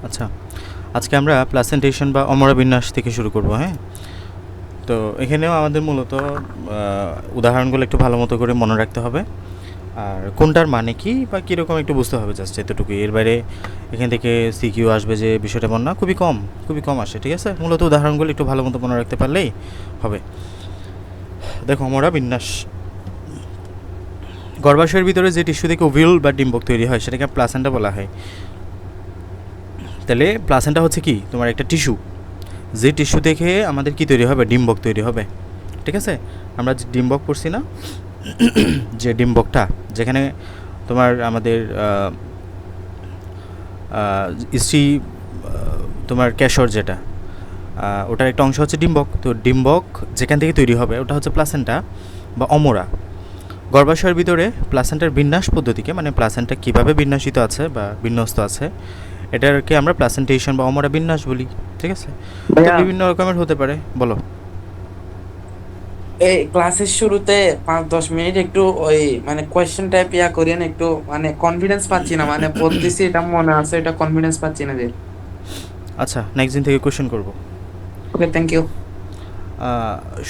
আচ্ছা, আজকে আমরা প্লাসেন্টেশন বা অমরা বিন্যাস থেকে শুরু করব। হ্যাঁ, তো এখানেও আমাদের মূলত উদাহরণগুলো একটু ভালো মতো করে মনে রাখতে হবে, আর কোনটার মানে কি বা কীরকম একটু বুঝতে হবে, জাস্ট এতটুকুই। এর বাইরে এখান থেকে সিকিউ আসবে যে বিষয়টা মনে না, খুবই কম আসে। ঠিক আছে, মূলত উদাহরণগুলো একটু ভালো মতো মনে রাখতে পারলেই হবে। দেখো, অমরা বিন্যাস, গর্ভাশয়ের ভিতরে যে টিস্যু থেকে ওভিউল বা ডিম্বক তৈরি হয় সেটাকে প্লাসেন্টা বলা হয়। তাহলে প্লাসেন্টা হচ্ছে কি, তোমার একটা টিস্যু, যে টিস্যু থেকে আমাদের কি তৈরি হবে, ডিম্বক তৈরি হবে। ঠিক আছে, আমরা যে ডিম্বক পড়ছি না, যে ডিম্বকটা যেখানে তোমার আমাদের স্ত্রী, তোমার কেশর যেটা, ওটার একটা অংশ হচ্ছে ডিম্বক। তো ডিম্বক যেখান থেকে তৈরি হবে ওটা হচ্ছে প্লাসেন্টা বা অমরা। গর্ভাশয়ের ভিতরে প্লাসেন্টার বিন্যাস পদ্ধতিকে, মানে প্লাসেন্টা কীভাবে বিন্যাসিত আছে বা বিন্যস্ত আছে, এটাকে আমরা প্লাসেন্টেশন বা অমরা বিন্যাস বলি। ঠিক আছে, তো ভাইয়া, বিভিন্ন রকমের হতে পারে। বলো। এই ক্লাসের শুরুতে 5-10 মিনিট একটু ওই মানে কোয়েশ্চেন টাইপ করিয়েন একটু, মানে কনফিডেন্স পাচ্ছি না, মানে পড়তেছি এটা মনে আছে, এটা কনফিডেন্স পাচ্ছি না যে। আচ্ছা, নেক্সট দিন থেকে কোশ্চেন করব। ওকে, থ্যাংক ইউ।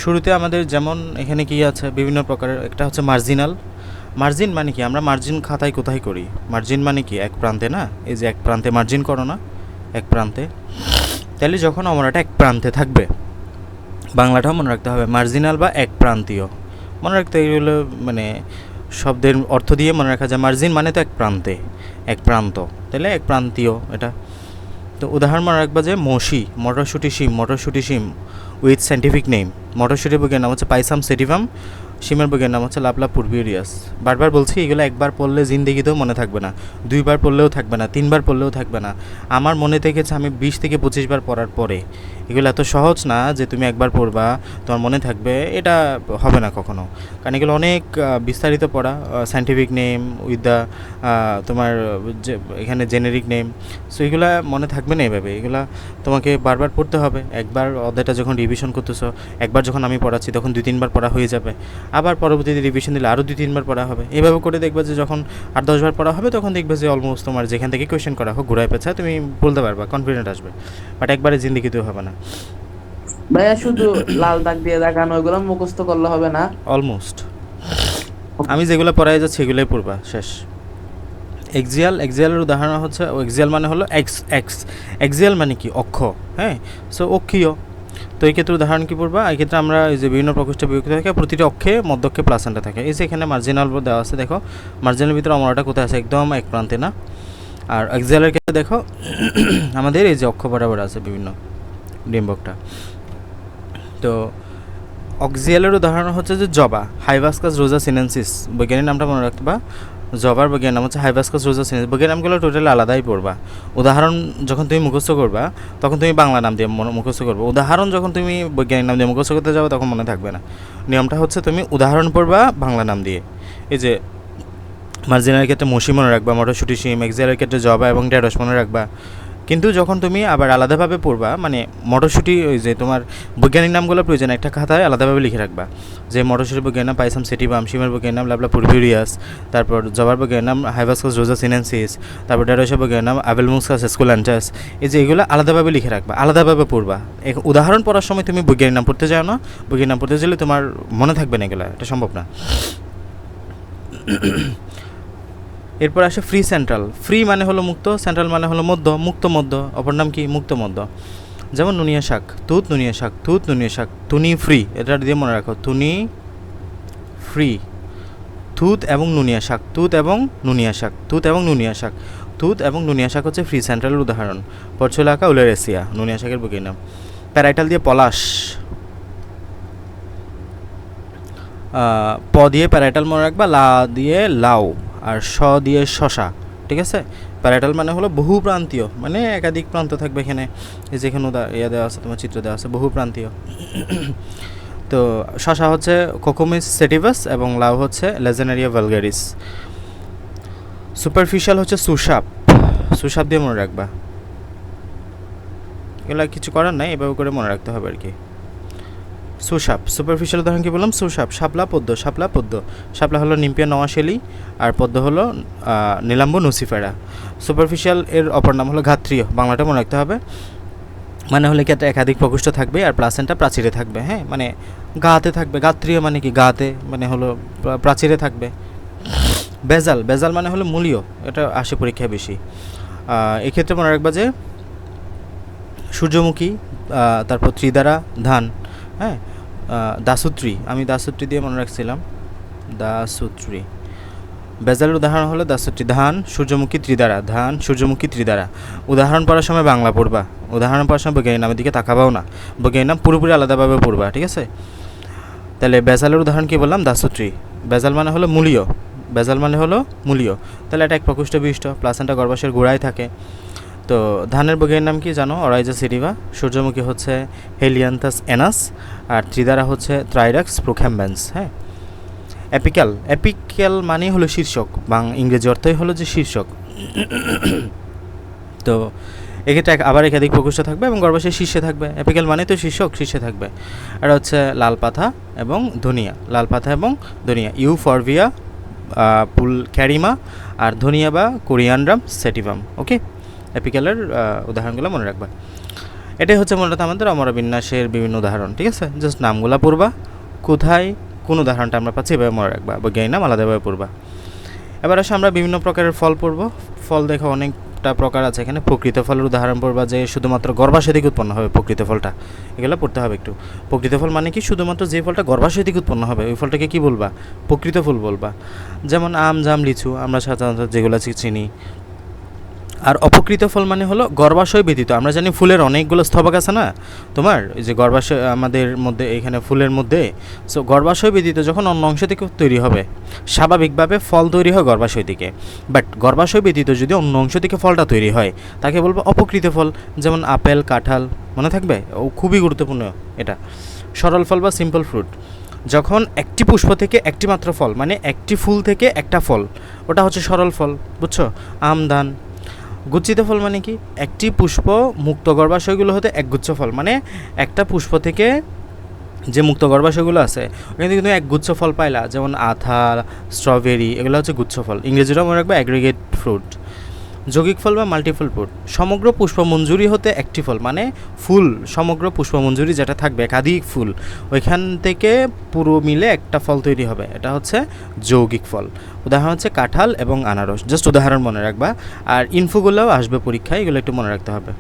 শুরুতে আমাদের যেমন এখানে কি আছে, বিভিন্ন প্রকারের। একটা হচ্ছে মার্জিনাল। মার্জিন মানে কি, আমরা মার্জিন খাতায় কোথায় করি? মার্জিন মানে কি, এক প্রান্তে না, এই যে এক প্রান্তে মার্জিন করো না, এক প্রান্তে। তাহলে যখন অমরাটা এক প্রান্তে থাকবে, বাংলাটাও মনে রাখতে হবে, মার্জিনাল বা এক প্রান্তীয়। মনে রাখতে এগুলো মানে শব্দের অর্থ দিয়ে মনে রাখা যায়। মার্জিন মানে তো এক প্রান্তে, এক প্রান্ত, তাহলে এক প্রান্তীয় এটা। তো উদাহরণ মনে রাখবা যে মটরশুটি শিম উইথ সাইন্টিফিক নেম। মটরশুটির বৈজ্ঞানিক নাম হচ্ছে পাইসাম সেটিভাম, শিমের বৈজ্ঞানিক নাম হচ্ছে লাপলা পুরবিউরিয়াস। বারবার বলছি, এগুলো একবার পড়লে জিন্দেগিতেও মনে থাকবে না, দুইবার পড়লেও থাকবে না, তিনবার পড়লেও থাকবে না। আমার মনে থেকেছে আমি 20 থেকে 25 বার পড়ার পরে। এগুলো এত সহজ না যে তুমি একবার পড়বা তোমার মনে থাকবে, এটা হবে না কখনো। কারণ এগুলো অনেক বিস্তারিত পড়া, সাইন্টিফিক নেম উইথ দ্য তোমার যে এখানে জেনেরিক নেম। সো এগুলো মনে থাকবে না এভাবে, এগুলো তোমাকে বারবার পড়তে হবে। একবার অধ্যায়টা যখন রিভিশন করতেছো, একবার যখন আমি পড়াচ্ছি তখন 2-3 বার পড়া হয়ে যাবে, আবার পরবর্তীতে রিভিশন দিলে আরও 2-3 বার পড়া হবে। এভাবে করে দেখবে যে যখন 8-10 বার পড়া হবে তখন দেখবে যে অলমোস্ট তোমার যেখান থেকে কোয়েশ্চেন করা হোক ঘুরায় পেঁচায় তুমি বলতে পারবা, কনফিডেন্ট আসবে। বাট একবারে জিন্দিগিতেও হবে না। ভাইয়া, শুধু লাল দাগ দিয়ে দেখানো ওইগুলো মুখস্থ করলে হবে না? অলমোস্ট আমি যেগুলো পড়াই যাচ্ছি সেগুলোই পড়বা, শেষ। এক্সিয়ালের উদাহরণ হচ্ছে, এক্সিয়াল মানে হলো এক্স এক্স এক্সিয়াল মানে কি, অক্ষ। হ্যাঁ, সো অক্ষীয়। তো এই ক্ষেত্রে উদাহরণ কী পড়বা, এই ক্ষেত্রে আমরা এই যে বিভিন্ন প্রকোষ্ঠে বিভক্ত থাকে, প্রতিটি অক্ষে মধ্যক্ষে প্লাসেন্টা থাকে। এই যে এখানে মার্জিনাল দেওয়া আছে, দেখো মার্জিনাল ভিতরে অমরাটা কোথায় আছে, একদম এক প্রান্তে না। আর এক্সিয়ালের ক্ষেত্রে দেখো আমাদের এই যে অক্ষ বরাবর আছে বিভিন্ন ডিম্বকটা। তো অক্সিয়ালের উদাহরণ হচ্ছে যে জবা, হাইবাস্কাস রোজা সিনেনসিস, বৈজ্ঞানিক নামটা মনে রাখবা। জবার বৈজ্ঞানিক নাম হচ্ছে হাইবাস্কাস রোজা সিনেনসিস। বৈজ্ঞানিক নামগুলো টোটালি আলাদাই পড়বা। উদাহরণ যখন তুমি মুখস্থ করবা তখন তুমি বাংলা নাম দিয়ে মুখস্থ করবে। উদাহরণ যখন তুমি বৈজ্ঞানিক নাম দিয়ে মুখস্থ করতে যাবে তখন মনে থাকবে না। নিয়মটা হচ্ছে তুমি উদাহরণ পড়বা বাংলা নাম দিয়ে। এই যে মার্জিনাল ক্ষেত্রে মসি মনে রাখবা, মটরশুটি শিম। এক্সিয়ালের ক্ষেত্রে জবা এবং ঢেঁড়স মনে রাখবা। কিন্তু যখন তুমি আবার আলাদাভাবে পড়বা, মানে মটরশুঁটি, ওই যে তোমার বৈজ্ঞানিক নামগুলো প্রয়োজন একটা খাতায় আলাদাভাবে লিখে রাখবা, যে মটরশুঁটির বৈজ্ঞানিক নাম পাইসাম সেটিভাম, শিমের বৈজ্ঞানিক নাম লাবলা পুরবিউরিয়াস, তারপর জবার বৈজ্ঞানিক নাম হাইবাস্কাস রোজা সিনেনসিস, তারপর ঢেঁড়সের বৈজ্ঞানিক নাম আবেলমুস্কাস এসকুল্যান্টাস। এই যে এগুলো আলাদাভাবে লিখে রাখবা, আলাদাভাবে পড়বা। উদাহরণ পড়ার সময় তুমি বৈজ্ঞানিক নাম পড়তে যাও না, বৈজ্ঞানিক নাম পড়তে গেলে তোমার মনে থাকবে না, এগুলো এটা সম্ভব না। এরপর আসে ফ্রি সেন্ট্রাল। ফ্রি মানে হলো মুক্ত, সেন্ট্রাল মানে হলো মধ্য, মুক্ত মধ্য, অপর নাম কি, মুক্ত মধ্য। যেমন নুনিয়া শাক, তুত নুনিয়া শাক, তুত নুনিয়া শাক, তুনি ফ্রি, এটা দিয়ে মনে রাখো, তুনি ফ্রি। তুত এবং নুনিয়া শাক, তুত এবং নুনিয়া শাক, তুত এবং নুনিয়া শাক। তুত এবং নুনিয়া শাক হচ্ছে ফ্রি সেন্ট্রালের উদাহরণ। পরচুলাকা উলেরেসিয়া, নুনিয়া শাকের বৈজ্ঞানিক নাম। প্যারাইটাল দিয়ে পলাশ, প দিয়ে প্যারাইটাল মনে রাখবা, লা দিয়ে লাউ, আর স দিয়ে শশা। ঠিক আছে, প্যারাইটাল মানে হলো বহু প্রান্তীয়, মানে একাধিক প্রান্ত থাকবে এখানে। এই যেখানে ইয়ে দেওয়া আছে, তোমার চিত্র দেওয়া আছে, বহু প্রান্তীয়। তো শশা হচ্ছে কোকোমিস সেটিভাস এবং লাউ হচ্ছে লেজেনারিয়া ভালগারিস। সুপারফিশিয়াল হচ্ছে সুসাপ, সুসাপ দিয়ে মনে রাখবা। এগুলো কিছু করার নাই, এভাবে করে মনে রাখতে হবে আর কি। সুসাপ, সুপারফিশিয়াল উদাহরণ কি বললাম? সুসাপ, শাপলা, পদ্ম, শাপলা, পদ্ম। শাপলা হলো নিম্পিয়া নওয়াশেলি, আর পদ্ম হলো নীলাম্বু নুসিফেরা। সুপারফিশিয়াল এর অপর নাম হলো ঘাত্রীয়, বাংলাটা মনে রাখতে হবে। মানে হলে কি একটা একাধিক প্রকোষ্ঠ থাকবে আর প্লাসেন্টা প্রাচীরে থাকবে, হ্যাঁ, মানে গাতে থাকবে। গাত্রীয় মানে কি? গাতে মানে হলো প্রাচীরে থাকবে। বেজাল, বেজাল মানে হলো মূলীয়, এটা আসে পরীক্ষায় বেশি। এক্ষেত্রে মনে রাখবা যে সূর্যমুখী, তারপর ত্রিদ্বারা, ধান, হ্যাঁ, দাসুত্রী, আমি দাসুত্রী দিয়ে মনে রাখছিলাম, দাসুত্রী। বেজালের উদাহরণ হলো দাসুত্রী, ধান, সূর্যমুখী, ত্রিদ্বারা, ধান, সূর্যমুখী, ত্রিদ্বারা। উদাহরণ পড়ার সময় বাংলা পড়বা, উদাহরণ পড়ার সময় বৈজ্ঞানিক নামের দিকে তাকাবাও না, বৈজ্ঞানিক নাম পুরোপুরি আলাদাভাবে পড়বা, ঠিক আছে? তাহলে বেজালের উদাহরণ কি বললাম? দাসুত্রী। বেজাল মানে হলো মূলীয়, বেজাল মানে হলো মূলীয়। তাহলে এটা এক প্রকোষ্ঠ বিশিষ্ট, প্লাসেন্টা গর্ভাশয়ের গোড়ায় থাকে। তো ধানের বৈজ্ঞানিক নাম কি জানো? অরাইজা সেটিভা। সূর্যমুখী হচ্ছে হেলিয়ান্থাস এনাস, আর ত্রিদ্বারা হচ্ছে ট্রাইরাক্স প্রোখ্যাম্বেন্স। হ্যাঁ, অ্যাপিক্যাল, অ্যাপিক্যাল মানে হলো শীর্ষক, ইংরেজি অর্থই হলো যে শীর্ষক। তো এক্ষেত্রে আবার একাধিক প্রকোষ্ঠ থাকবে এবং গর্ভাশয়ের শীর্ষে থাকবে। অ্যাপিক্যাল মানে তো শীর্ষক, শীর্ষে থাকবে। আর হচ্ছে লাল পাতা এবং ধনিয়া, লাল পাতা এবং ধনিয়া, ইউফরভিয়া পুলক্যারিমা, আর ধনিয়া বা কোরিয়ান্ড্রাম সেটিভাম। ওকে, অ্যাপিক্যালের উদাহরণগুলো মনে রাখবা। এটাই হচ্ছে মূলত আমাদের অমরা বিন্যাসের বিভিন্ন উদাহরণ, ঠিক আছে? জাস্ট নামগুলো পড়বা, কোথায় কোন উদাহরণটা আমরা পাচ্ছি এভাবে মনে রাখবা, বৈজ্ঞানিক নাম আলাদাভাবে পড়বা। এবার আসে আমরা বিভিন্ন প্রকারের ফল পড়ব। ফল দেখো অনেকটা প্রকার আছে এখানে। প্রকৃত ফলের উদাহরণ পড়বা, যে শুধুমাত্র গর্ভাশয় থেকে উৎপন্ন হবে প্রকৃত ফলটা, এগুলো পড়তে হবে একটু। প্রকৃত ফল মানে কি? শুধুমাত্র যে ফলটা গর্ভাশয় থেকে উৎপন্ন হবে ওই ফলটাকে কি বলবা? প্রকৃত ফল বলবা। যেমন আম, জাম, লিচু আমরা সাধারণত যেগুলো চিনি। আর অপকৃত ফল মানে হলো গর্ভাশয় ব্যতীত। আমরা জানি ফুলের অনেকগুলো স্তবক আছে না তোমার, এই যে গর্ভাশয় আমাদের মধ্যে এখানে ফুলের মধ্যে, সো গর্ভাশয় ব্যতীত যখন অন্য অংশ থেকে তৈরি হবে, স্বাভাবিকভাবে ফল তৈরি হয় গর্ভাশয় থেকে, বাট গর্ভাশয় ব্যতীত যদি অন্য অংশ থেকে ফলটা তৈরি হয় তাকে বলবো অপকৃত ফল। যেমন আপেল, কাঁঠাল, মনে থাকবে, ও খুবই গুরুত্বপূর্ণ এটা। সরল ফল বা সিম্পল ফ্রুট, যখন একটি পুষ্প থেকে একটি মাত্র ফল, মানে একটি ফুল থেকে একটা ফল, ওটা হচ্ছে সরল ফল, বুঝছো? আম, ধান। গুচ্ছিত ফল মানে কি? একটি পুষ্প মুক্ত গর্ভাশয়গুলো হতে একগুচ্ছ ফল, মানে একটা পুষ্প থেকে যে মুক্ত গর্ভাশয়গুলো আছে ওখান থেকে তুমি একগুচ্ছ ফল পাইলা, যেমন আথা, স্ট্রবেরি, এগুলো হচ্ছে গুচ্ছ ফল। ইংরেজিটাও মনে রাখবে অ্যাগ্রিগেট ফ্রুট। যৌগিক ফল বা মাল্টিপল ফ্রুট, সমগ্র পুষ্পমঞ্জুরি হতে একটি ফল, মানে ফুল, সমগ্র পুষ্পমঞ্জুরি যেটা থাকবে একাধিক ফুল, ওইখান থেকে পুরো মিলে একটা ফল তৈরি হবে, এটা হচ্ছে যৌগিক ফল। উদাহরণ হচ্ছে কাঁঠাল এবং আনারস, জাস্ট উদাহরণ মনে রাখবা। আর ইনফোগুলোও আসবে পরীক্ষায়, এগুলো একটু মনে রাখতে হবে।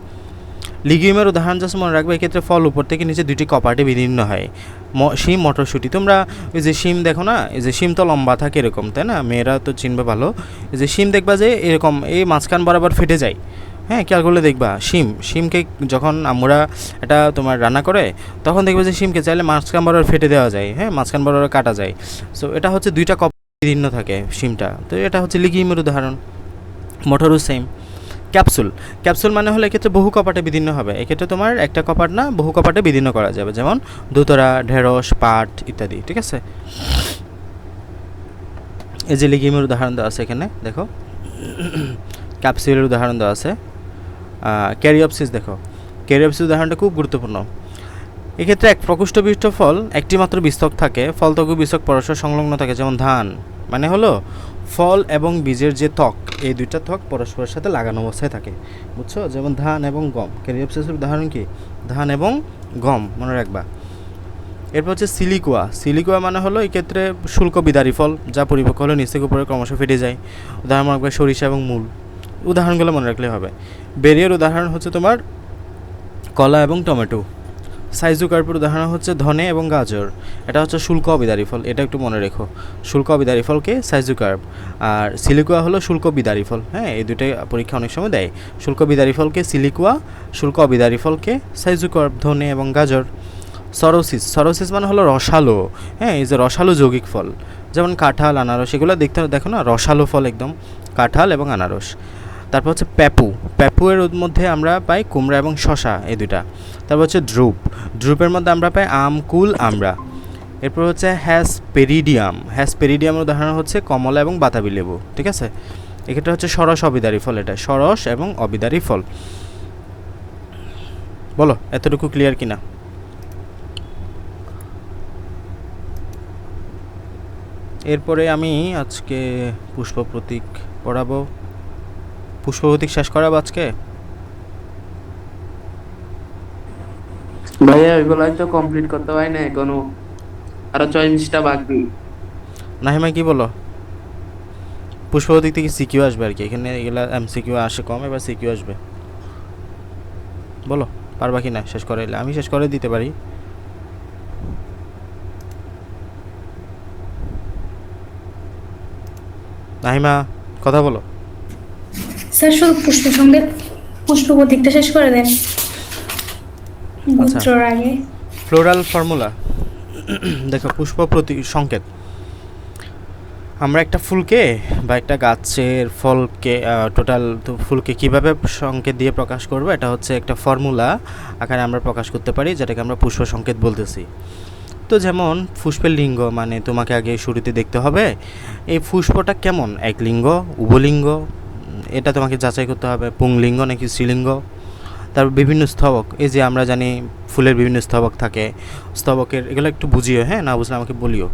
লিগিউমের উদাহরণ জাস্ট মনে রাখবে। এক্ষেত্রে ফল উপর থেকে নিচে দুইটি কপাটে বিদীর্ণ হয়। শিম, মটরশুঁটি। তোমরা ওই যে শিম দেখো না, এই যে শিম তো লম্বা থাকে এরকম, তাই না? মেয়েরা তো চিনবে ভালো। এই যে শিম দেখবা যে এরকম এই মাঝখান বরাবর ফেটে যায়, হ্যাঁ, খেয়াল করলে দেখবা শিমকে যখন আমরা এটা তোমার রান্না করে তখন দেখবে যে শিমকে চাইলে মাঝখান বরাবর ফেটে দেওয়া যায়, হ্যাঁ, মাঝখান বরাবর কাটা যায়। সো এটা হচ্ছে দুইটা কপাট বিদীর্ণ থাকে শিমটা, তো এটা হচ্ছে লিগিউমের উদাহরণ। মটরও সেম। ক্যাপসুল, ক্যাপসুল মানে হলো এক্ষেত্রে বহু কপাটে বিদীর্ণ হবে। এক্ষেত্রে তোমার একটা কপাট না, বহু কপাটে বিদীর্ণ করা যাবে, যেমন দোতরা, ঢেঁড়স, পাট ইত্যাদি, ঠিক আছে? এই যে লিগিউমের উদাহরণ দেওয়া আছে এখানে, দেখো ক্যাপসুলের উদাহরণ দেওয়া আছে। ক্যারিওপসিস, দেখো ক্যারিওপসিস উদাহরণটা খুব গুরুত্বপূর্ণ। এক্ষেত্রে এক প্রকোষ্ঠ বিশিষ্ট ফল, একটি মাত্র বীজক থাকে, ফলত্বক বীজক পরস্পর সংলগ্ন থাকে, যেমন ধান মানে হলো ফল এবং বীজের যে ত্বক, এই দুইটা ত্বক পরস্পরের সাথে লাগানো অবস্থায় থাকে, বুঝছো? যেমন ধান এবং গম। ক্যারিওপসিসের উদাহরণ কি? ধান এবং গম, মনে রাখবা। এরপর হচ্ছে সিলিকুয়া। সিলিকুয়া মানে হলো এই ক্ষেত্রে শুল্ক বিদারী ফল, যা পরিপক্ক হলে নিচ থেকে উপরে ক্রমশ ফেটে যায়। উদাহরণ মনে রাখবে সরিষা এবং মূল। উদাহরণগুলো মনে রাখলে হবে। বেরিয়ের উদাহরণ হচ্ছে তোমার কলা এবং টমেটো। সাইজুকার্পের উদাহরণ হচ্ছে ধনে এবং গাজর। এটা হচ্ছে শুল্ক অবিদারী ফল, এটা একটু মনে রেখো। শুল্ক অবিদারী ফলকে সাইজুকার্প, আর সিলিকুয়া হলো শুল্ক বিদারী ফল। হ্যাঁ, এই দুটোই পরীক্ষা অনেক সময় দেয়। শুল্ক বিদারী ফলকে সিলিকুয়া, শুল্ক অবিদারী ফলকে সাইজুকার্প, ধনে এবং গাজর। সরোসিস, সরোসিস মানে হলো রসালো। হ্যাঁ, এই যে রসালো যৌগিক ফল, যেমন কাঁঠাল, আনারস, এগুলো দেখো না রসালো ফল একদম, কাঁঠাল এবং আনারস। তারপর হচ্ছে প্যাপু। প্যাপুয়ের মধ্যে আমরা পাই কুমড়া এবং শশা, এই দুইটা। তারপর হচ্ছে ড্রুপ। ড্রুপের মধ্যে আমরা পাই আম, কুল, আমড়া। এরপর হচ্ছে হ্যাসপেরিডিয়াম। হ্যাসপেরিডিয়ামের উদাহরণ হচ্ছে কমলা এবং বাতাবি লেবু, ঠিক আছে? এক্ষেত্রে হচ্ছে সরস অবিদারী ফল, এটা সরস এবং অবিদারী ফল। বলো এতটুকু ক্লিয়ার কিনা? এরপরে আমি আজকে পুষ্প প্রতীক পড়াবো। পুষ্প প্রতীক শেষ করাবো আজকে। ভাইয়া ওইগুলাই তো কমপ্লিট করতে পারি না এখনো, আরো 24টা বাকি। নাহিমা কি বলো? পুষ্প প্রতীক থেকে সিকিউ আসবে আর কি, এখানে এগুলা এমসিকিউ আসে কম, এবার সিকিউ আসবে। বলো পারবা কি না শেষ করাইলে? আমি শেষ করে দিতে পারি। নাহিমা কথা বলো। স্যার শুধু পুষ্প প্রতীকটা শেষ করে দেন আচ্ছা, গোত্রর আগে। Floral formula. দেখো, পুষ্প প্রতীক সংকেত। আমরা একটা ফুলকে বা একটা গাছের ফলকে, টোটাল ফুলকে কিভাবে সংকেত দিয়ে প্রকাশ করব, এটা হচ্ছে একটা ফর্মুলা আকারে আমরা প্রকাশ করতে পারি, যেটাকে আমরা পুষ্প সংকেত বলতেছি। তো যেমন পুষ্পের লিঙ্গ, মানে তোমাকে আগে শুরুতে দেখতে হবে এই পুষ্পটা কেমন, এক লিঙ্গ, উভলিঙ্গ, এটা তোমাকে যাচাই করতে হবে, পুংলিঙ্গ নাকি স্ত্রীলিঙ্গ। তারপর বিভিন্ন স্তবক, এই যে আমরা জানি ফুলের বিভিন্ন স্তবক থাকে, স্তবকের এগুলো একটু বুঝিও, হ্যাঁ, না বুঝলে আমাকে বলিও।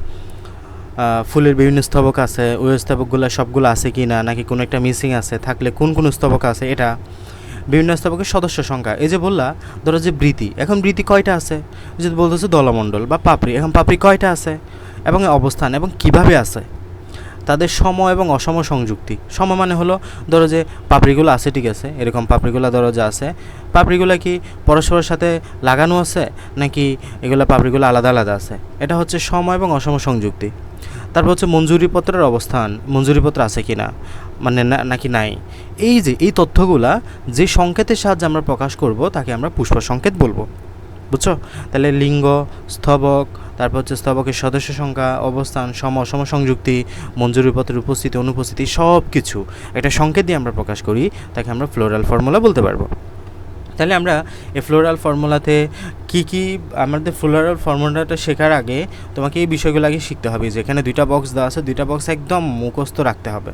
ফুলের বিভিন্ন স্তবক আছে, ওই স্তবকগুলো সবগুলো আছে কি না, নাকি কোনো একটা মিসিং আছে, থাকলে কোন কোন স্তবক আছে, এটা বিভিন্ন স্তবকের সদস্য সংখ্যা। এই যে বললা, ধরো যে বৃতি, এখন বৃতি কয়টা আছে, যদি বলতেছে দলমণ্ডল বা পাপড়ি, এখন পাপড়ি কয়টা আছে এবং অবস্থান এবং কিভাবে আছে, তাদের সম এবং অসম সংযুক্তি। সম মানে হলো ধরো যে পাপড়িগুলো আছে, ঠিক আছে, এরকম পাপড়িগুলো ধরো যে আছে, পাপড়িগুলো কি পরস্পরের সাথে লাগানো আছে নাকি এগুলো পাপড়িগুলো আলাদা আলাদা আছে, এটা হচ্ছে সম এবং অসম সংযুক্তি। তারপর হচ্ছে মঞ্জুরিপত্রের অবস্থান, মঞ্জুরিপত্র আছে কি না, মানে নাকি নাই। এই যে এই তথ্যগুলা যে সংকেতের সাহায্যে আমরা প্রকাশ করব তাকে আমরা পুষ্প সংকেত বলবো। বুঝছো? তাহলে লিঙ্গ, স্তবক, তারপর হচ্ছে স্তবকের সদস্য সংখ্যা, অবস্থান, সম অসম সংযুক্তি, মঞ্জুরিপত্রের উপস্থিতি অনুপস্থিতি, সব কিছু একটা সংকেত দিয়ে আমরা প্রকাশ করি, তাকে আমরা ফ্লোরাল ফর্মুলা বলতে পারবো। তাহলে আমরা এই ফ্লোরাল ফর্মুলাতে কি আমাদের ফ্লোরাল ফর্মুলাটা শেখার আগে তোমাকে এই বিষয়গুলো আগে শিখতে হবে। যেখানে দুইটা বক্স দেওয়া আছে, দুইটা বক্স একদম মুখস্থ রাখতে হবে।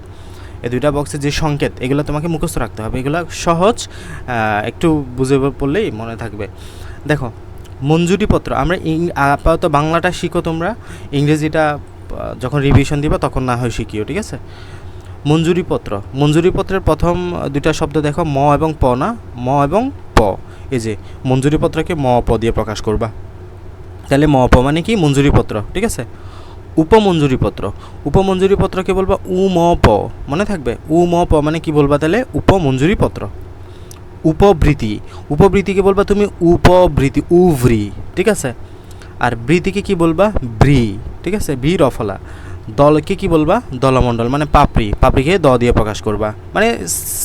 এই দুইটা বক্সে যে সংকেত, এগুলো তোমাকে মুখস্থ রাখতে হবে, এগুলো সহজ, একটু বুঝে পড়লেই মনে থাকবে। দেখো, মঞ্জুরিপত্র, আমরা আপাতত বাংলাটা শিখো, তোমরা ইংরেজিটা যখন রিভিশন দিবা তখন না হয় শিখিও, ঠিক আছে? মঞ্জুরিপত্র, মঞ্জুরিপত্রের প্রথম দুইটা শব্দ দেখো, ম এবং প, না, ম এবং প। এই যে মঞ্জুরিপত্রকে ম প দিয়ে প্রকাশ করবা, তাহলে ম প মানে কি মঞ্জুরিপত্র, ঠিক আছে? উপমঞ্জুরিপত্র, উপমঞ্জুরিপত্রকে বলবা উ ম প, মনে থাকবে, উ ম প মানে কি বলবা তাহলে উপমঞ্জুরিপত্র। উপবৃতি, উপবৃতিকে বলবা তুমি উপবৃতি, উভৃ, ঠিক আছে? আর বৃতিকে কি বলবা ব্রি, ঠিক আছে, বি রফলা। দলকে কি বলবা দলমণ্ডল, মানে পাপড়ি, পাপড়িকে দ দিয়ে প্রকাশ করবা, মানে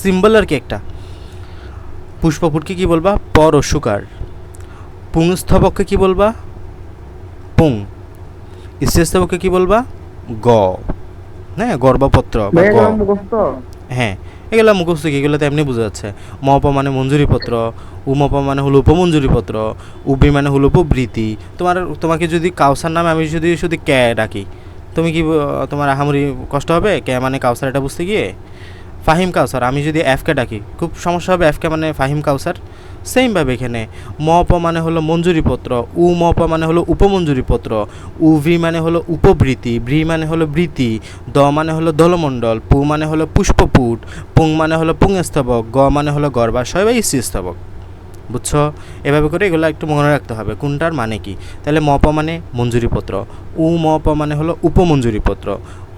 সিম্বল আর কি একটা। পুষ্পপুটকে কি বলবা পর রস্যুকার। পুংস্তবককে কি বলবা পুং। স্থিরস্তবককে কি বলবা গ, হ্যাঁ, গর্ভপত্র বা গ। হ্যাঁ, এগুলো মুখস্থ কি, এগুলো তো এমনি বোঝা যাচ্ছে। মপ মানে মঞ্জুরিপত্র, উমপ মানে হলো উপমঞ্জুরিপত্র, উবি মানে হলো উপবৃতি। তোমাকে যদি কাউসার নামে আমি যদি শুধু কে ডাকি, তুমি কি তোমার আহামরি কষ্ট হবে কে মানে কাউসার এটা বুঝতে গিয়ে? ফাহিম কাউসার, আমি যদি এফকে ডাকি খুব সমস্যা হবে, এফকে মানে ফাহিম কাউসার। সেমভাবে এখানে মপ মানে হলো মঞ্জুরিপত্র, মপ মানে হলো উপমঞ্জুরিপত্র, উভি মানে হলো উপবৃতি, ব্রি মানে হলো বৃতি, দ মানে হলো দলমণ্ডল, পু মানে হলো পুষ্পপুট, পুং মানে হলো পুংস্তবক, গ মানে হলো গর্ভাশয় বা স্থিরস্তবক। বুঝছো? এভাবে করে এগুলো একটু মনে রাখতে হবে কোনটার মানে কি। তাহলে মপ মানে মঞ্জুরিপত্র, মপ মানে হলো উপমঞ্জুরিপত্র,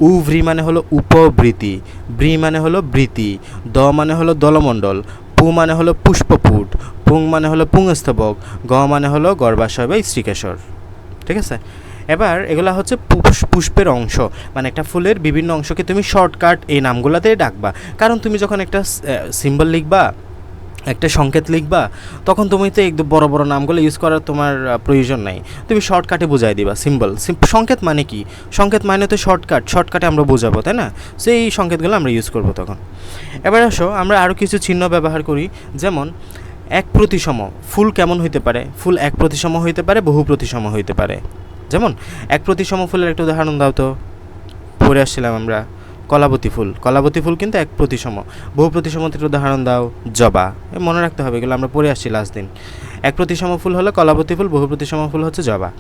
উভ্রি মানে হলো উপবৃতি, ব্রি মানে হলো বৃতি, দ মানে হলো দলমণ্ডল, পু মানে হলো পুষ্পপুট, পুং মানে হলো পুংস্তবক, গ মানে হলো গর্ভাশয় বা স্ত্রীকেশর, ঠিক আছে? এবার এগুলা হচ্ছে পুষ্পের অংশ, মানে একটা ফুলের বিভিন্ন অংশকে তুমি শর্টকাট এই নামগুলোতে ডাকবা। কারণ তুমি যখন একটা সিম্বল লিখবা, একটা সংকেত লিখবা, তখন তুমি তো একদম বড় বড় নামগুলো ইউজ করার তোমার প্রয়োজন নাই, তুমি শর্টকাটে বোঝাই দিবা। সিম্বল সংকেত মানে কি, সংকেত মানে তো শর্টকাটে আমরা বোঝাবো, তাই না? সেই সংকেতগুলো আমরা ইউজ করব তখন। এবার আসো আমরা আরও কিছু চিহ্ন ব্যবহার করি, যেমন এক প্রতিসম। ফুল কেমন হইতে পারে? ফুল এক প্রতিসম হইতে পারে, বহু প্রতিসম হইতে পারে। যেমন এক প্রতিসম ফুলের একটা উদাহরণ দাও তো, পড়ে আসছিলাম আমরা কলাবতী ফুল, কলাবতী ফুল কিন্তু এক প্রতিসম। বহু প্রতিসমতির উদাহরণ দাও জবা, মনে রাখতে হবে, এগুলো আমরা পড়ে আসছি লাস্ট দিন। এক প্রতিসম ফুল হলো কলাবতী ফুল, বহু প্রতিসম ফুল হচ্ছে জবা।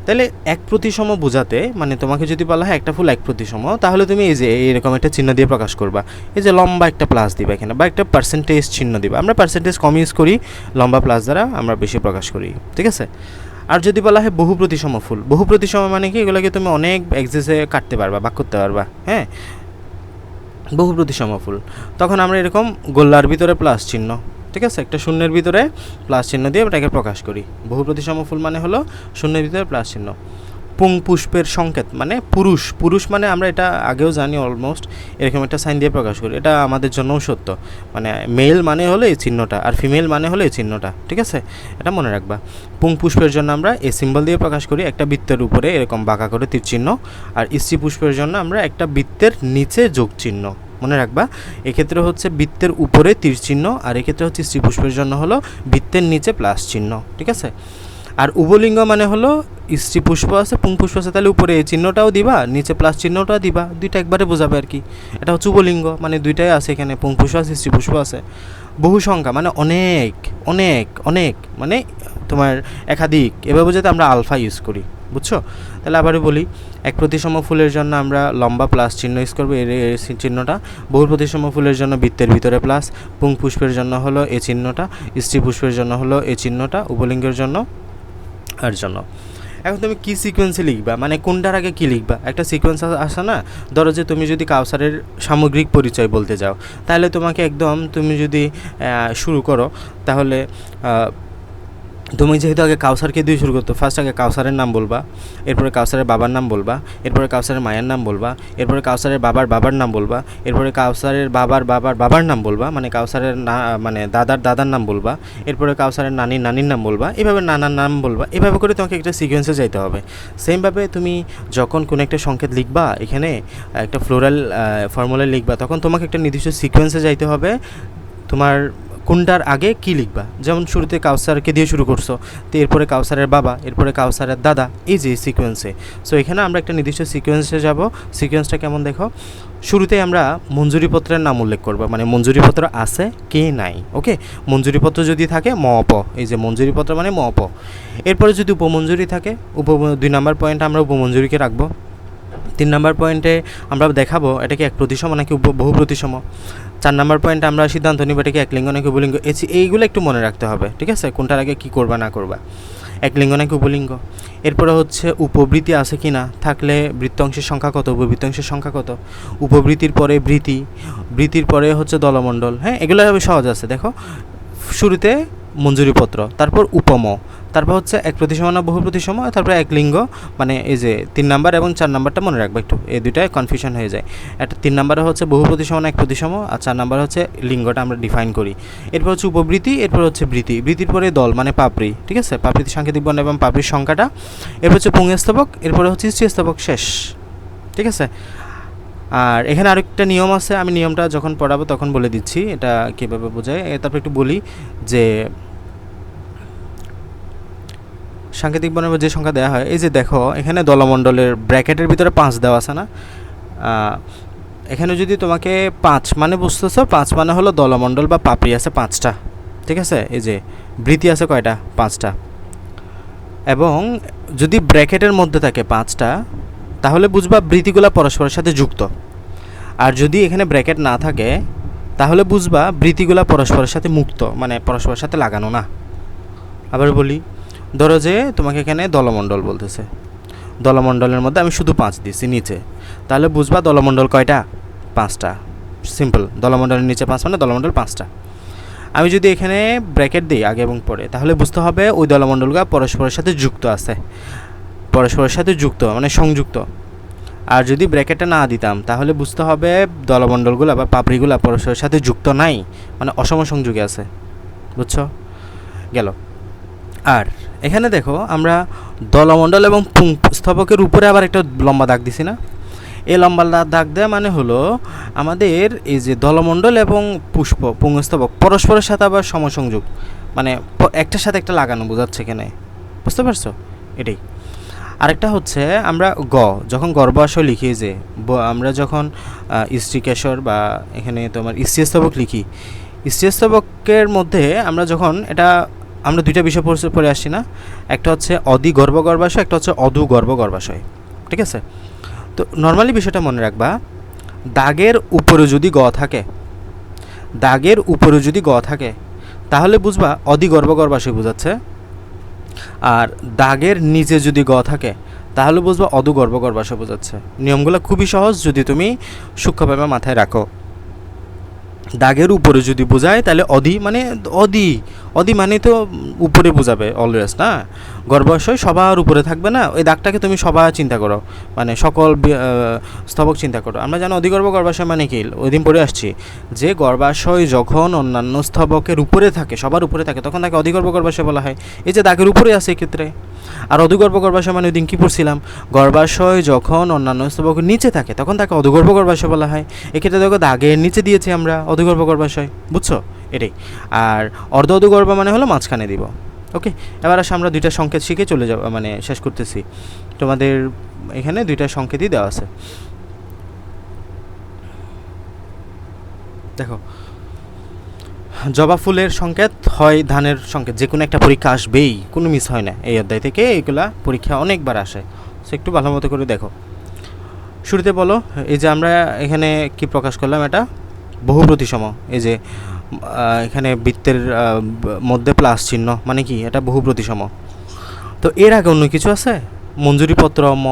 তাহলে এক প্রতিসম বোঝাতে মানে তোমাকে যদি বলা হয় একটা ফুল এক প্রতিসম, তাহলে তুমি এই যে এরকম একটা চিহ্ন দিয়ে প্রকাশ করবা, এই যে লম্বা একটা প্লাস দিবা এখানে, বা একটা পার্সেন্টেজ চিহ্ন দিবা। আমরা পার্সেন্টেজ কম ইউজ করি, লম্বা প্লাস দ্বারা আমরা বেশি প্রকাশ করি, ঠিক আছে। আর যদি বলা হয় বহু প্রতিসম ফুল, বহু প্রতিসম মানে কি, এগুলোকে তুমি অনেক এক্সেসে কাটতে পারবা, ভাগ করতে পারবা, হ্যাঁ, বহু প্রতিসম ফুল। তখন আমরা এরকম গোল্লার ভিতরে প্লাস চিহ্ন, ঠিক আছে, একটা শূন্যের ভিতরে প্লাস চিহ্ন দিয়ে এটাকে প্রকাশ করি। বহু প্রতিসম ফুল মানে হলো শূন্যের ভিতরে প্লাস চিহ্ন। পুং পুষ্পের সংকেত মানে পুরুষ, পুরুষ মানে আমরা এটা আগেও জানি অলমোস্ট, এরকম একটা সাইন দিয়ে প্রকাশ করি। এটা আমাদের জন্যও সত্য, মানে মেল মানে হলো এই চিহ্নটা, আর ফিমেল মানে হলো এই চিহ্নটা, ঠিক আছে, এটা মনে রাখবা। পুং পুষ্পের জন্য আমরা এই সিম্বল দিয়ে প্রকাশ করি, একটা বৃত্তের উপরে এরকম বাঁকা করে তীর চিহ্ন। আর স্ত্রী পুষ্পের জন্য আমরা একটা বৃত্তের নিচে যোগ চিহ্ন, মনে রাখবা। এক্ষেত্রে হচ্ছে বৃত্তের উপরে তীর চিহ্ন, আর এক্ষেত্রে হচ্ছে স্ত্রী পুষ্পের জন্য হলো বৃত্তের নিচে প্লাস চিহ্ন, ঠিক আছে। আর উভলিঙ্গ মানে হলো স্ত্রী পুষ্প আছে, পুং পুষ্প আছে, তাহলে উপরে এই চিহ্নটাও দিবা, নিচে প্লাস চিহ্নটাও দিবা, দুইটা একবারে বোঝাবে আর কি। এটা হচ্ছে উভলিঙ্গ, মানে দুইটাই আছে এখানে, পুং পুষ্প আছে, স্ত্রী পুষ্প আছে। বহু সংখ্যা মানে অনেক অনেক অনেক, মানে তোমার একাধিক, এভাবে বোঝাতে আমরা আলফা ইউজ করি, বুঝছো। তাহলে আবারও বলি, এক প্রতিসম ফুলের জন্য আমরা লম্বা প্লাস চিহ্ন ইউজ করবো, এর চিহ্নটা। বহু প্রতিসম ফুলের জন্য বৃত্তের ভিতরে প্লাস, পুং পুষ্পের জন্য হলো এই চিহ্নটা, স্ত্রী পুষ্পের জন্য হলো এই চিহ্নটা, উভলিঙ্গের জন্য আর জন্য। এখন তুমি কী সিকোয়েন্সে লিখবা, মানে কোনটার আগে কী লিখবা, একটা সিকোয়েন্স আসে না। ধরো যে তুমি যদি কাউসারের সামগ্রিক পরিচয় বলতে যাও, তাহলে তোমাকে একদম, তুমি যদি শুরু করো, তাহলে তুমি যেহেতু আগে কাউসারকে দিয়ে শুরু করতো, ফার্স্ট আগে কাউসারের নাম বলবা, এরপরে কাউসারের বাবার নাম বলবা, এরপরে কাউসারের মায়ের নাম বলবা, এরপরে কাউসারের বাবার বাবার নাম বলবা, এরপরে কাউসারের বাবার বাবার বাবার নাম বলবা, মানে কাউসারের মানে দাদার দাদার নাম বলবা, এরপরে কাউসারের নানির নানির নাম বলবা, এভাবে নানার নাম বলবা। এভাবে করে তোমাকে একটা সিকোয়েন্সে যাইতে হবে। সেমভাবে তুমি যখন কোনো একটা সংকেত লিখবা, এখানে একটা ফ্লোরাল ফর্মুলা লিখবা, তখন তোমাকে একটা নির্দিষ্ট সিকোয়েন্সে যাইতে হবে। তোমার কোনটার আগে কী লিখবা, যেমন শুরুতে কাউসারকে দিয়ে শুরু করছো, তো এরপরে কাউসারের বাবা, এরপরে কাউসারের দাদা, এই যে সিকোয়েন্সে। সো এখানে আমরা একটা নির্দিষ্ট সিকোয়েন্সে যাব। সিকোয়েন্সটা কেমন দেখো, শুরুতে আমরা মঞ্জুরিপত্রের নাম উল্লেখ করবো, মানে মঞ্জুরিপত্র আছে কে নাই, ওকে। মঞ্জুরিপত্র যদি থাকে মপ, এই যে মঞ্জুরিপত্র মানে মপ। এরপরে যদি উপমঞ্জুরি থাকে, 2 নাম্বার পয়েন্টে আমরা উপমঞ্জুরিকে রাখবো। 3 নাম্বার পয়েন্টে আমরা দেখাবো এটা কি এক প্রতিসম নাকি বহু প্রতিসম। 4 নাম্বার পয়েন্টে আমরা সিদ্ধান্ত নিব এটা কি একলিঙ্গ নাকি উভলিঙ্গ। এইগুলো একটু মনে রাখতে হবে, ঠিক আছে, কোনটার আগে কী করবা না করবা, একলিঙ্গ নাকি উপলিঙ্গ। এরপরে হচ্ছে উপবৃত্তি আছে কি না, থাকলে বৃত্তাংশের সংখ্যা কত, উপবৃত্তাংশের সংখ্যা কত, উপবৃত্তির পরে বৃত্তি, বৃত্তির পরে হচ্ছে দলমণ্ডল, হ্যাঁ, এগুলো সহজ আছে। দেখো, শুরুতে মঞ্জুরিপত্র, তারপর উপম, তারপর হচ্ছে এক প্রতিসম না বহু প্রতিসম, তারপর এক লিঙ্গ, মানে এই যে 3 নাম্বার এবং 4 নাম্বারটা মনে রাখবে একটু, এই দুইটায় কনফিউশন হয়ে যায়। একটা 3 নাম্বারে হচ্ছে বহু প্রতিসম না এক প্রতিসম, আর 4 নাম্বার হচ্ছে লিঙ্গটা আমরা ডিফাইন করি। এরপর হচ্ছে উপবৃত্তি, এরপর হচ্ছে বৃত্তি, বৃত্তির পরে দল মানে পাপড়ি, ঠিক আছে, পাপড়িতে সাংকেতিক বর্ণ এবং পাপড়ির সংখ্যাটা। এরপর হচ্ছে পুংস্তবক, এরপরে হচ্ছে স্ত্রীস্তবক, শেষ, ঠিক আছে। আর এখানে আরেকটা নিয়ম আছে, আমি নিয়মটা যখন পড়াবো তখন বলে দিচ্ছি এটা কীভাবে বোঝায়। তারপর একটু বলি যে সাংকেতিক বর্ণের যে সংখ্যা দেওয়া হয়, এই যে দেখো এখানে দলমণ্ডলের ব্র্যাকেটের ভিতরে 5 দেওয়া আছে না, এখানে যদি তোমাকে 5 মানে বুঝতেছো, 5 মানে হলো দলমণ্ডল বা পাপড়ি আছে 5টা, ঠিক আছে। এই যে বৃত্তি আছে কয়টা, 5টা। এবং যদি ব্র্যাকেটের মধ্যে থাকে 5টা, তাহলে বুঝবা বৃত্তিগুলো পরস্পরের সাথে যুক্ত। আর যদি এখানে ব্র্যাকেট না থাকে, তাহলে বুঝবা বৃত্তিগুলো পরস্পরের সাথে মুক্ত, মানে পরস্পরের সাথে লাগানো না। আবার বলি, ধরো যে তোমাকে এখানে দলমণ্ডল বলতেছে, দলমণ্ডলের মধ্যে আমি শুধু 5 দিছি নিচে, তাহলে বুঝবা দলমণ্ডল কয়টা, 5টা। সিম্পল, দলমণ্ডলের নিচে 5 মানে দলমণ্ডল 5টা। আমি যদি এখানে ব্র্যাকেট দিই আগে এবং পরে, তাহলে বুঝতে হবে ওই দলমণ্ডলগুলো পরস্পরের সাথে যুক্ত আছে, পরস্পরের সাথে যুক্ত মানে সংযুক্ত। আর যদি ব্র্যাকেটটা না দিতাম, তাহলে বুঝতে হবে দলমণ্ডলগুলো বা পাপড়িগুলো পরস্পরের সাথে যুক্ত নাই, মানে অসম সংযোগে আছে, বুঝছো, গেল। আর এখানে দেখো আমরা দলমণ্ডল এবং পুংস্তবকের উপরে আবার একটা লম্বা দাগ দিছি না, এই লম্বা দাগ দেওয়া মানে হলো আমাদের এই যে দলমণ্ডল এবং পুংস্তবক পরস্পরের সাথে আবার সমসংযোগ, মানে একটার সাথে একটা লাগানো বোঝাচ্ছে এখানে, বুঝতে পারছো, এটাই। আরেকটা হচ্ছে আমরা যখন গর্ভাশয় লিখি, যে আমরা যখন স্ত্রীকেশর বা এখানে তোমার স্ত্রীস্তবক লিখি, স্ত্রীস্তবকের মধ্যে আমরা যখন এটা আমরা দুইটা বিষয় পড়ে আসছি না, একটা হচ্ছে অদিগর্ভ গর্ভাশয়, একটা হচ্ছে অদুগর্ভ গর্ভাশয়, ঠিক আছে? তো নর্মালি বিষয়টা মনে রাখবা, দাগের উপরে যদি গ থাকে, দাগের উপরে যদি গ থাকে তাহলে বুঝবা অদিগর্ভ গর্ভাশয় বোঝাচ্ছে, আর দাগের নিচে যদি গ থাকে তাহলে বুঝবা অদুগর্ভ গর্ভাশয় বোঝাচ্ছে। নিয়মগুলো খুবই সহজ যদি তুমি সূক্ষ্মভাবে মাথায় রাখো। দাগের উপরে যদি বোঝায় তাহলে অদি মানে তো উপরে বোঝাবে অলওয়েজ না, গর্ভাশয় সবার উপরে থাকবে না, ওই দাগটাকে তুমি সবার চিন্তা করো, মানে সকল স্তবক চিন্তা করো। আমরা জানি অধিগর্ভ গর্ভাশয় মানে কি, ওই দিন পড়ে আসছি যে গর্ভাশয় যখন অন্যান্য স্তবকের উপরে থাকে, সবার উপরে থাকে, তখন তাকে অধিগর্ভ গর্ভাশয় বলা হয়। এই যে দাগের উপরে আছে এক্ষেত্রে। আর অধুগর্ভ গর্ভাশয় মানে ওই দিন কী পড়ছিলাম, গর্ভাশয় যখন অন্যান্য স্তবকের নিচে থাকে তখন তাকে অধুগর্ভ গর্ভাশয় বলা হয়। এক্ষেত্রে দেখো দাগের নিচে দিয়েছি আমরা অধুগর্ভ গর্ভাশয়, বুঝছো? এটাই। আর অর্ধ অধুগর্ভ মানে হলো মাঝখানে দিব। ওকে, এবার আসে আমরা দুইটা সংকেত শিখে চলে যাব, মানে শেষ করতেছি। তোমাদের এখানে দুইটা সংকেতই দেওয়া আছে, দেখো। জবা ফুলের সংকেত হয় ধানের সংকেত, যে কোনো একটা পরীক্ষা আসবেই, কোনো মিস হয় না এই অধ্যায় থেকে, এইগুলা পরীক্ষা অনেকবার আসে, সো একটু ভালো মতো করে দেখো। শুরুতে বলো, এই যে আমরা এখানে কি প্রকাশ করলাম, এটা বহু প্রতিসম। এই যে এখানে বৃত্তের মধ্যে প্লাস চিহ্ন মানে কি, এটা বহু প্রতিসম। তো এর আগে অন্য কিছু আছে? মঞ্জুরিপত্র ম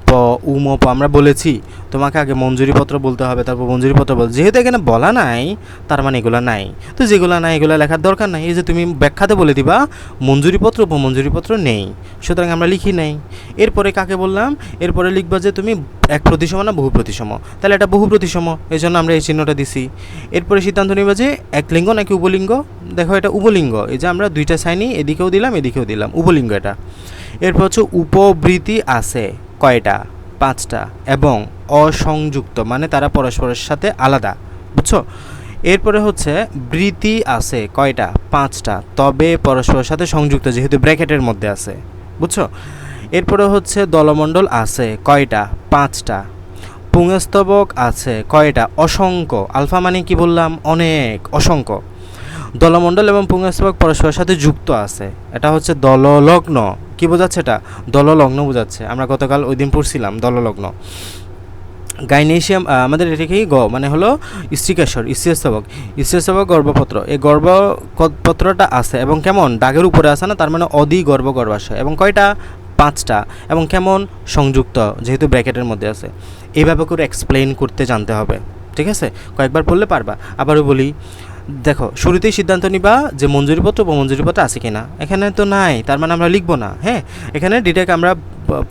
প উম প আমরা বলেছি তোমাকে আগে মঞ্জুরিপত্র বলতে হবে, তারপর মঞ্জুরিপত্র বল, যেহেতু এখানে বলা নাই তার মানে এগুলো নাই, তো যেগুলো নাই এগুলো লেখার দরকার নাই। এই যে তুমি ব্যাখ্যাতে বলে দিবা মঞ্জুরিপত্র উপমঞ্জুরিপত্র নেই, সুতরাং আমরা লিখি নাই। এরপরে কাকে বললাম, এরপরে লিখবা যে তুমি এক প্রতিসম না বহু প্রতিসম, তাহলে এটা বহু প্রতিসম, এই জন্য আমরা এই চিহ্নটা দিছি। এরপরে সিদ্ধান্ত নিবা যে একলিঙ্গ নাকি উপলিঙ্গ, দেখো এটা উপলিঙ্গ, এই যে আমরা দুইটা সাইনই এদিকেও দিলাম এদিকেও দিলাম, উপলিঙ্গ এটা। এরপর হচ্ছে উপবৃত্তি আছে কয়টা, 5টা, এবং অসংযুক্ত মানে তারা পরস্পরের সাথে আলাদা, বুঝছো? এরপরে হচ্ছে বৃত্তি আছে কয়টা, 5টা, তবে পরস্পরের সাথে সংযুক্ত যেহেতু ব্র্যাকেটের মধ্যে আছে, বুঝছো? এরপরে হচ্ছে দলমণ্ডল আছে কয়টা, 5টা, পুংস্তবক আছে কয়টা, অসংখ্য, আলফা মানে কি বললাম, অনেক, অসংখ্য। দলমণ্ডল এবং পুংস্তবক পরস্পরের সাথে যুক্ত আছে, এটা হচ্ছে দললগ্ন। কি বোঝাচ্ছে এটা? দললগ্ন বোঝাচ্ছে, আমরা গতকাল ওই দিন পড়ছিলাম দললগ্ন। গাইনেশিয়াম আমাদের এটাকেই গ মানে হলো স্ত্রীকেশর, স্ত্রীস্তবক গর্ভপত্র, এই গর্ভপত্রটা আছে এবং কেমন দাগের উপরে আছে না, তার মানে অদিগর্ভ গর্ভাশয়, এবং কয়টা, 5টা, এবং কেমন সংযুক্ত যেহেতু ব্র্যাকেটের মধ্যে আছে। এইভাবে করে এক্সপ্লেইন করতে জানতে হবে, ঠিক আছে? কয়েকবার পড়লে পারবা। আবারও বলি, দেখো শুরুতেই সিদ্ধান্ত নিবা যে মঞ্জুরিপত্র উপমঞ্জুরিপত্র আছে কিনা, এখানে তো নাই, তার মানে আমরা লিখবো না। হ্যাঁ, এখানে ডিটেক্ট আমরা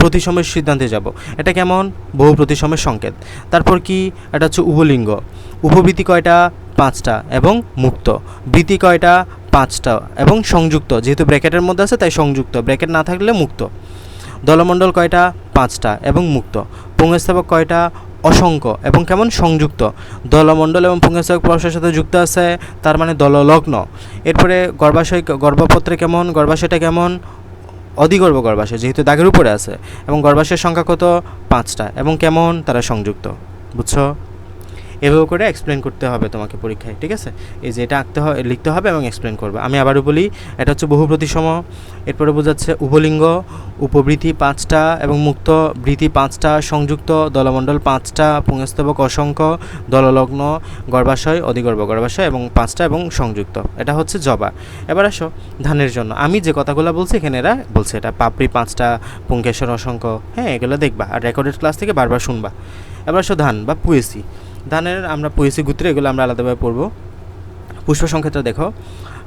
প্রতিসমের সিদ্ধান্তে যাব। এটা কেমন, বহু প্রতিসমের সংকেত। তারপর কি, এটা হচ্ছে উপলিঙ্গ। উপবৃত্তি কয়টা, 5টা, এবং মুক্ত। বৃত্তি কয়টা, 5টা, এবং সংযুক্ত যেহেতু ব্র্যাকেটের মধ্যে আছে তাই সংযুক্ত, ব্র্যাকেট না থাকলে মুক্ত। দলমণ্ডল কয়টা, 5টা, এবং মুক্ত। পুংস্তবক কয়টা, অসংখ্য, এবং কেমন, সংযুক্ত। দলমণ্ডল এবং পুংস্তবক পরস্পরের সাথে যুক্ত আছে, তার মানে দললগ্ন। এরপরে গর্ভাশয়, গর্ভপত্রে কেমন, গর্ভাশয়টা কেমন, অধিগর্ভ গর্ভাশয় যেহেতু দাগের উপরে আছে, এবং গর্ভাশয়ের সংখ্যা কত, 5টা, এবং কেমন, তারা সংযুক্ত, বুঝছো? এভাবে করে এক্সপ্লেন করতে হবে তোমাকে পরীক্ষায়, ঠিক আছে? এই যে এটা লিখতে হবে এবং এক্সপ্লেন করবে। আমি আবারও বলি, এটা হচ্ছে বহু প্রতিসম। এরপরে বোঝাচ্ছে উপলিঙ্গ, উপবৃত্তি 5টা এবং মুক্ত, বৃত্তি 5টা, সংযুক্ত, দলমণ্ডল 5টা, পুংস্তবক অসংখ্য, দললগ্ন, গর্ভাশয়, অধিগর্ভ গর্ভাশয়, এবং 5টা এবং সংযুক্ত। এটা হচ্ছে জবা। এবার আসো ধানের জন্য, আমি যে কথাগুলো বলছি এখানে এরা বলছে এটা পাপড়ি 5টা, পুংকেশর অসংখ্য, হ্যাঁ এগুলো দেখবা আর রেকর্ডেড ক্লাস থেকে বারবার শুনবা। এবার আসো ধান বা পুয়েসি। ধানের আমরা পুয়েসি গুত্রে এগুলো আমরা আলাদাভাবে পড়বো। পুষ্প সংকেতটা দেখো,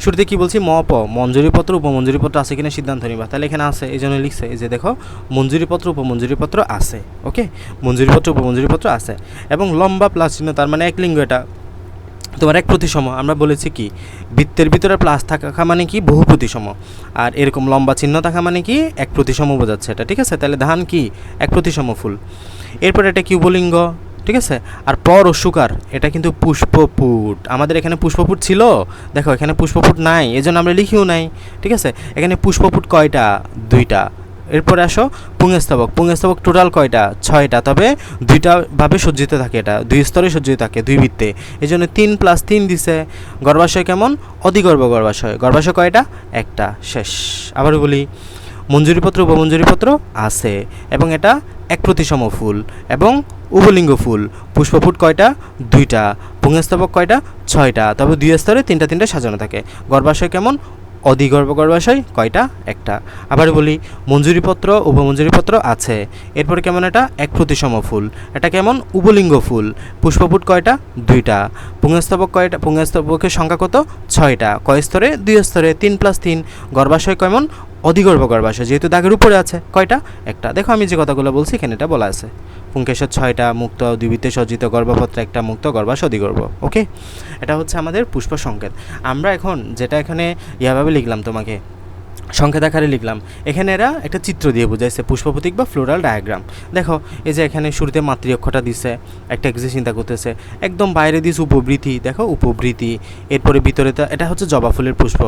শুরুতে কি বলছি, ম প মঞ্জুরিপত্র উপমঞ্জুরিপত্র আছে কিনা সিদ্ধান্ত নিবা, তাহলে এখানে আছে, এই জন্য লিখছে। এই যে দেখো মঞ্জুরিপত্র উপমঞ্জুরিপত্র আছে, ওকে, মঞ্জুরিপত্র উপমঞ্জুরিপত্র আছে, এবং লম্বা প্লাস চিহ্ন তার মানে এক লিঙ্গ, এটা তোমার এক প্রতিসম। আমরা বলেছি কি বৃত্তের ভিতরে প্লাস থাকা মানে কি বহু প্রতিসম, আর এরকম লম্বা চিহ্ন থাকা মানে কি এক প্রতিসম বোঝাচ্ছে এটা, ঠিক আছে? তাহলে ধান কি এক প্রতিসম ফুল। এরপর এটা কি উপলিঙ্গ, ঠিক আছে? আর পর ও সুকার এটা কিন্তু পুষ্পপুট, আমাদের এখানে পুষ্পপুট ছিল, দেখো এখানে পুষ্পপুট নাই, এজন্য আমরা লিখিও নাই, ঠিক আছে? এখানে পুষ্পপুট কয়টা, 2টা, এরপরে আসো পুংস্তবক। পুংস্তবক টোটাল কয়টা? 6টা, তবে 2টা ভাবে সজ্জিত থাকে, এটা 2 স্তরে সজ্জিত থাকে, 2 বৃত্তে, এই জন্য 3 + 3 দিছে। গর্ভাশয় কেমন? অধিগর্ভ গর্ভাশয়। গর্ভাশয় কয়টা? একটা। শেষ। আবার বলি, মঞ্জুরিপত্র উপমঞ্জুরিপত্র আছে এবং এটা এক প্রতিসম ফুল এবং উভলিঙ্গ ফুল। পুষ্পফুট কয়টা? 2টা। পুংস্তবক কয়টা? 6টা, তবে 2 স্তরে 3টা সাজানো থাকে। গর্ভাশয় কেমন? অধিগর্ভ গর্ভাশয় কয়টা? একটা। আবার বলি, মঞ্জুরিপত্র উপমঞ্জুরিপত্র আছে। এরপরে কেমন? এটা এক প্রতিসম ফুল। এটা কেমন? উভলিঙ্গ ফুল। পুষ্পফুট কয়টা? 2টা। পুংস্তবক কয়টা? পুংস্তবকের সংখ্যা কত? 6টা। কয় স্তরে? 2 স্তরে, 3 + 3। গর্ভাশয় কেমন? অধিগর্ভ গর্ভাশয়, যেহেতু দাগের উপরে আছে। কয়টা? একটা। দেখো আমি যে কথাগুলো বলছি এখানে এটা বলা আছে। পুংকেশর 6টা, মুক্ত 2 বৃত্তে সজ্জিত, গর্ভপত্র একটা, মুক্ত গর্ভাশয় অধিগর্ভ। ওকে, এটা হচ্ছে আমাদের পুষ্প সংকেত। আমরা এখন যেটা এখানে ইয়াভাবে লিখলাম, তোমাকে সংকেত আকারে লিখলাম, এখানে এরা একটা চিত্র দিয়ে বোঝাইছে, পুষ্প প্রতীক বা ফ্লোরাল ডায়াগ্রাম। দেখো এই যে এখানে শুরুতে মাতৃ অক্ষরটা দিছে, একটা এক্সে চিন্তা করতেছে, একদম বাইরে দিস উপবৃতি, দেখো উপবৃতি, এরপরে ভিতরে এটা হচ্ছে জবা ফুলের পুষ্প।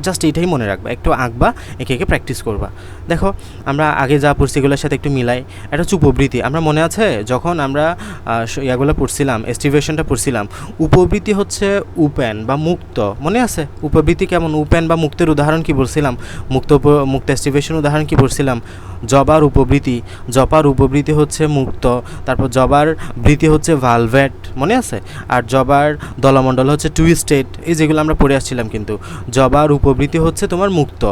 জাস্ট এইটাই মনে রাখবা, একটু আঁকবা, একে একে প্র্যাকটিস করবা। দেখো আমরা আগে যা পড়ছি এগুলোর সাথে একটু মিলাই। এটা হচ্ছে উপবৃতি। আমরা মনে আছে যখন আমরা ইয়াগুলো পড়ছিলাম, এস্টিভেশনটা পড়ছিলাম, উপবৃতি হচ্ছে উপেন বা মুক্ত, মনে আছে? উপবৃতি কেমন? উপেন বা মুক্তের উদাহরণ কি বলছিলাম? মুক্ত এস্টিভেশন উদাহরণ কি পড়ছিলাম? জবার উপবৃতি। জবার উপবৃতি হচ্ছে মুক্ত, তারপর জবার বৃতি হচ্ছে ভালভেট, মনে আছে? আর জবার দলমণ্ডল হচ্ছে টুইস্টেড, এই যেগুলো আমরা পড়ে আসছিলাম। কিন্তু জবার উপবৃতি হচ্ছে তোমার মুক্ত,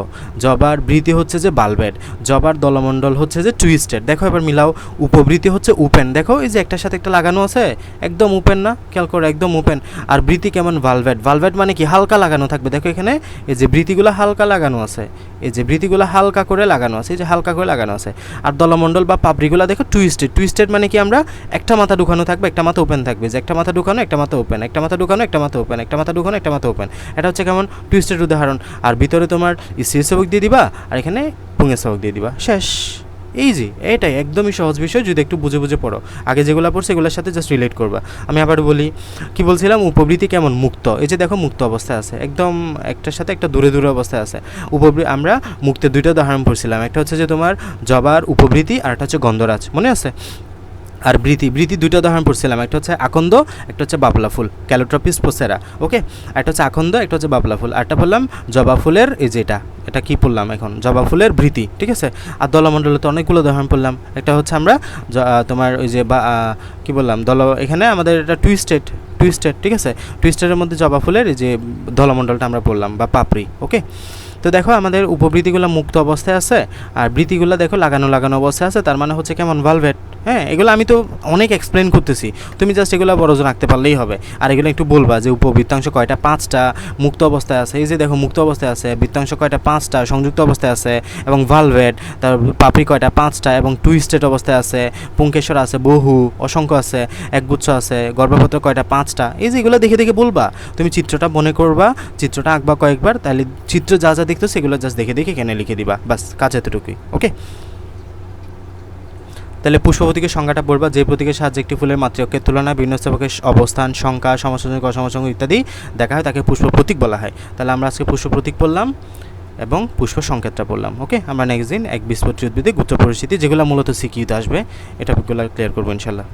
জবার বৃতি হচ্ছে যে ভালভেট, জবার দলমণ্ডল হচ্ছে যে টুইস্টেড। দেখো এবার মিলাও, উপবৃতি হচ্ছে ওপেন, দেখো এই যে একটার সাথে একটা লাগানো আছে, একদম ওপেন না? খেয়াল করো, একদম ওপেন। আর বৃতি কেমন? ভালভেট। ভালভেট মানে কি? হালকা লাগানো থাকবে। দেখো এখানে এই যে বৃতিগুলো হালকা লাগানো আছে, এই যে বৃতিগুলো হালকা করে লাগানো আছে, এই যে হালকা করে লাগানো আছে। আর দলমণ্ডল বা পাপড়িগুলো দেখো টুইস্টেড। টুইস্টেড মানে কি? আমরা একটা মাথা ঢুকানো থাকবে, একটা মাথা ওপেন থাকবে, যে একটা মাথা ঢুকানো, একটা মাথা ওপেন, একটা মাথা ঢুকানো, একটা মাথা ওপেন, একটা মাথা ঢুকানো, একটা মাথা ওপেন। এটা হচ্ছে কেমন? টুইস্টেড উদাহরণ। আর ভিতরে তোমার স্ত্রীস্তবক দিয়ে দিবা, আর এখানে পুংস্তবক দিয়ে দিবা, শেষ। ইজি, এটাই একদমই সহজ বিষয়, যদি একটু বুঝে বুঝে পড়ো। আগে যেগুলো পড়ছে এগুলোর সাথে জাস্ট রিলেট করবা। আমি আবার বলি, কি বলছিলাম? উপবৃতি কেমন? মুক্ত। এই যে দেখো মুক্ত অবস্থায় আছে, একদম একটার সাথে একটা দূরে দূরে অবস্থায় আছে। আমরা মুক্তের 2টা উদাহরণ পড়ছিলাম, একটা হচ্ছে যে তোমার জবার উপবৃতি, আর একটা হচ্ছে গন্ধরাজ, মনে আছে? আর বৃতি 2টা উদাহরণ পড়ছিলাম, একটা হচ্ছে আকন্দ, একটা হচ্ছে বাবলা ফুল, ক্যালোট্রপিস পোসেরা। ওকে, একটা হচ্ছে আকন্দ, একটা হচ্ছে বাবলা ফুল, আরটা বললাম জবা ফুলের, এই যে এটা কি পড়লাম এখন? জবা ফুলের বৃতি, ঠিক আছে? আর দলমণ্ডলে তো অনেকগুলো উদাহরণ পড়লাম। একটা হচ্ছে আমরা তোমার ওই যে কি বললাম, এখানে আমাদের এটা টুইস্টেড, ঠিক আছে? টুইস্টেডের মধ্যে জবা ফুলের এই যে দলমণ্ডলটা আমরা পড়লাম, বা পাপড়ি। ওকে, তো দেখো আমাদের উপবৃতিগুলো মুক্ত অবস্থায় আছে, আর বৃতিগুলো দেখো লাগানো অবস্থায় আছে, তার মানে হচ্ছে কেমন? ভালভেট। হ্যাঁ, এগুলো আমি তো অনেক এক্সপ্লেন করতেছি, তুমি জাস্ট এগুলো বড়জন আঁকতে পারলেই হবে। আর এগুলো একটু বলবা যে উপবৃত্তাংশ কয়টা? 5টা, মুক্ত অবস্থায় আছে, এই যে দেখো মুক্ত অবস্থায় আছে, বৃত্তাংশ কয়টা? 5টা, সংযুক্ত অবস্থায় আছে, এবং ভালভেট, তার পাপড়ি কয়টা? 5টা, এবং টুইস্টেড অবস্থায় আছে, পুংকেশর আছে, বহু অসংখ্য আছে, একগুচ্ছ আছে, গর্ভপত্র কয়টা? 5টা। এই যে এগুলো দেখে দেখে বলবা, তুমি চিত্রটা মনে করবা, চিত্রটা আঁকবা কয়েকবার, তাহলে চিত্র যা যা দেখতো সেগুলো জাস্ট দেখে দেখে এখানে লিখে দিবা, বাস কাজ এতটুকুই। ওকে, তাহলে পুষ্প প্রতীকের সংজ্ঞাটা বলবা, যে প্রতীকের সাহায্যে একটি ফুলের মাতৃঅক্ষের তুলনায় বিভিন্ন স্তবকের অবস্থান, সংখ্যা, সমাসংযোগ, অসমাসংযোগ ইত্যাদি দেখা হয়, তাকে পুষ্প প্রতীক বলা হয়। তাহলে আমরা আজকে পুষ্প প্রতীক পড়লাম এবং পুষ্প সংকেতটা পড়লাম। ওকে, আমরা নেক্সট দিন একবীজপত্রী উদ্ভিদে গুচ্ছ পরিস্থিতি, যেগুলো মূলত সিকিউতে আসবে, এটা ক্লিয়ার করবো ইনশাল্লাহ।